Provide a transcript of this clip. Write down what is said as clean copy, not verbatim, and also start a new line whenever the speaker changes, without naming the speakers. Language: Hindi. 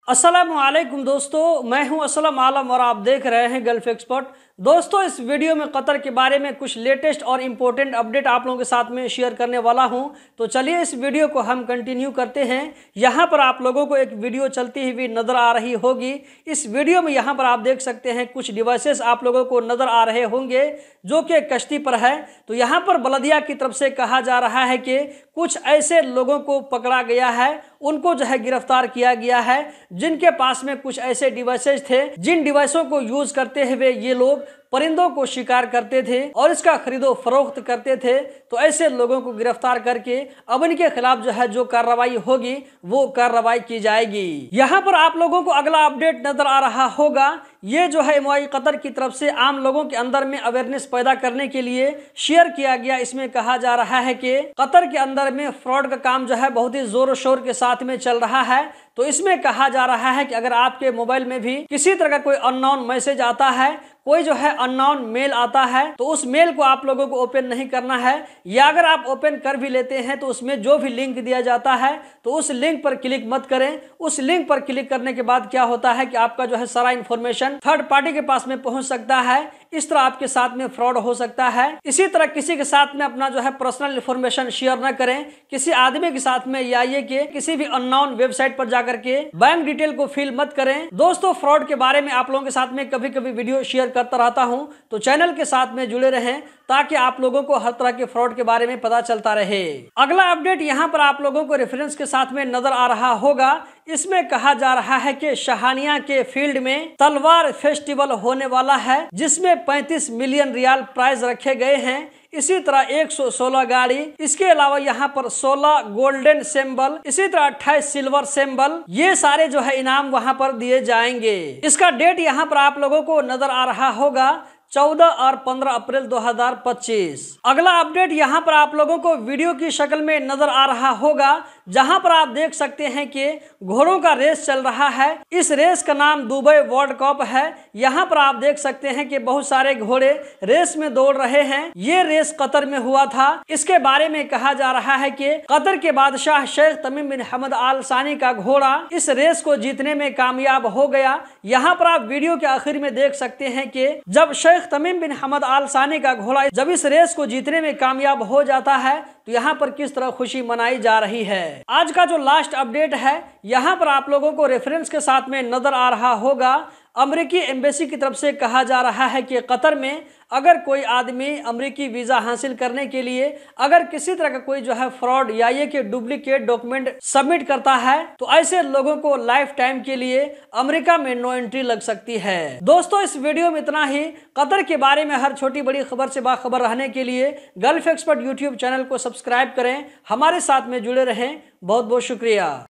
अस्सलामुअलैकुम दोस्तों, मैं हूं असलम आलम और आप देख रहे हैं गल्फ एक्सपर्ट। दोस्तों, इस वीडियो में कतर के बारे में कुछ लेटेस्ट और इम्पोर्टेंट अपडेट आप लोगों के साथ में शेयर करने वाला हूं। तो चलिए इस वीडियो को हम कंटिन्यू करते हैं। यहां पर आप लोगों को एक वीडियो चलती हुई नज़र आ रही होगी। इस वीडियो में यहां पर आप देख सकते हैं कुछ डिवाइसेस आप लोगों को नज़र आ रहे होंगे जो कि कश्ती पर है। तो यहाँ पर बलदिया की तरफ से कहा जा रहा है कि कुछ ऐसे लोगों को पकड़ा गया है, उनको जो है गिरफ्तार किया गया है जिनके पास में कुछ ऐसे डिवाइसेज थे जिन डिवाइसों को यूज करते हुए ये लोग परिंदों को शिकार करते थे और इसका खरीदो फरोख्त करते थे। तो ऐसे लोगों को गिरफ्तार करके अब इनके खिलाफ जो है जो कार्रवाई होगी वो कार्रवाई की जाएगी। यहाँ पर आप लोगों को अगला अपडेट नजर आ रहा होगा। ये जो है एमओआई कतर की तरफ से आम लोगों के अंदर में अवेयरनेस पैदा करने के लिए शेयर किया गया। इसमें कहा जा रहा है कि कतर के अंदर में फ्रॉड का काम जो है बहुत ही जोर शोर के साथ में चल रहा है। तो इसमें कहा जा रहा है कि अगर आपके मोबाइल में भी किसी तरह का कोई अननोन मैसेज आता है, कोई जो है अननोन मेल आता है, तो उस मेल को आप लोगों को ओपन नहीं करना है, या अगर आप ओपन कर भी लेते हैं तो उसमें जो भी लिंक दिया जाता है तो उस लिंक पर क्लिक मत करें। उस लिंक पर क्लिक करने के बाद क्या होता है कि आपका जो है सारा इंफॉर्मेशन थर्ड पार्टी के पास में पहुंच सकता है। इस तरह आपके साथ में फ्रॉड हो सकता है। इसी तरह किसी के साथ में अपना जो है पर्सनल इंफॉर्मेशन शेयर न करें किसी आदमी के साथ में, या ये कि किसी भी अननोन वेबसाइट पर जाकर के बैंक डिटेल को फिल मत करें। दोस्तों, फ्रॉड के बारे में आप लोगों के साथ में कभी कभी वीडियो शेयर करता रहता हूं, तो चैनल के साथ में जुड़े रहें ताकि आप लोगों को हर तरह के फ्रॉड के बारे में पता चलता रहे। अगला अपडेट यहां पर आप लोगों को रेफरेंस के साथ में नजर आ रहा होगा। इसमें कहा जा रहा है कि शाहानिया के फील्ड में तलवार फेस्टिवल होने वाला है जिसमें 35 मिलियन रियाल प्राइज रखे गए हैं। इसी तरह 116 गाड़ी, इसके अलावा यहाँ पर 16 गोल्डन सिंबल, इसी तरह 28 सिल्वर सिंबल, ये सारे जो है इनाम वहां पर दिए जाएंगे। इसका डेट यहाँ पर आप लोगों को नजर आ रहा होगा 14 और 15 अप्रैल 2025। अगला अपडेट यहाँ पर आप लोगों को वीडियो की शक्ल में नजर आ रहा होगा, जहां पर आप देख सकते हैं कि घोड़ों का रेस चल रहा है। इस रेस का नाम दुबई वर्ल्ड कप है। यहाँ पर आप देख सकते हैं कि बहुत सारे घोड़े रेस में दौड़ रहे हैं। ये रेस कतर में हुआ था। इसके बारे में कहा जा रहा है कि कतर के बादशाह शेख तमीम बिन हमद आल सानी का घोड़ा इस रेस को जीतने में कामयाब हो गया। यहाँ पर आप वीडियो के आखिर में देख सकते हैं कि जब शेख तमीम बिन हमद आल सानी का घोड़ा जब इस रेस को जीतने में कामयाब हो जाता है तो यहाँ पर किस तरह खुशी मनाई जा रही है। आज का जो लास्ट अपडेट है यहाँ पर आप लोगों को रेफरेंस के साथ में नजर आ रहा होगा। अमेरिकी एम्बेसी की तरफ से कहा जा रहा है कि कतर में अगर कोई आदमी अमेरिकी वीजा हासिल करने के लिए अगर किसी तरह का कोई जो है फ्रॉड या ये कि डुप्लीकेट डॉक्यूमेंट सबमिट करता है तो ऐसे लोगों को लाइफ टाइम के लिए अमेरिका में नो एंट्री लग सकती है। दोस्तों, इस वीडियो में इतना ही। कतर के बारे में हर छोटी बड़ी खबर से बाखबर रहने के लिए गल्फ एक्सपर्ट यूट्यूब चैनल को सब्सक्राइब करें, हमारे साथ में जुड़े रहें। बहुत बहुत शुक्रिया।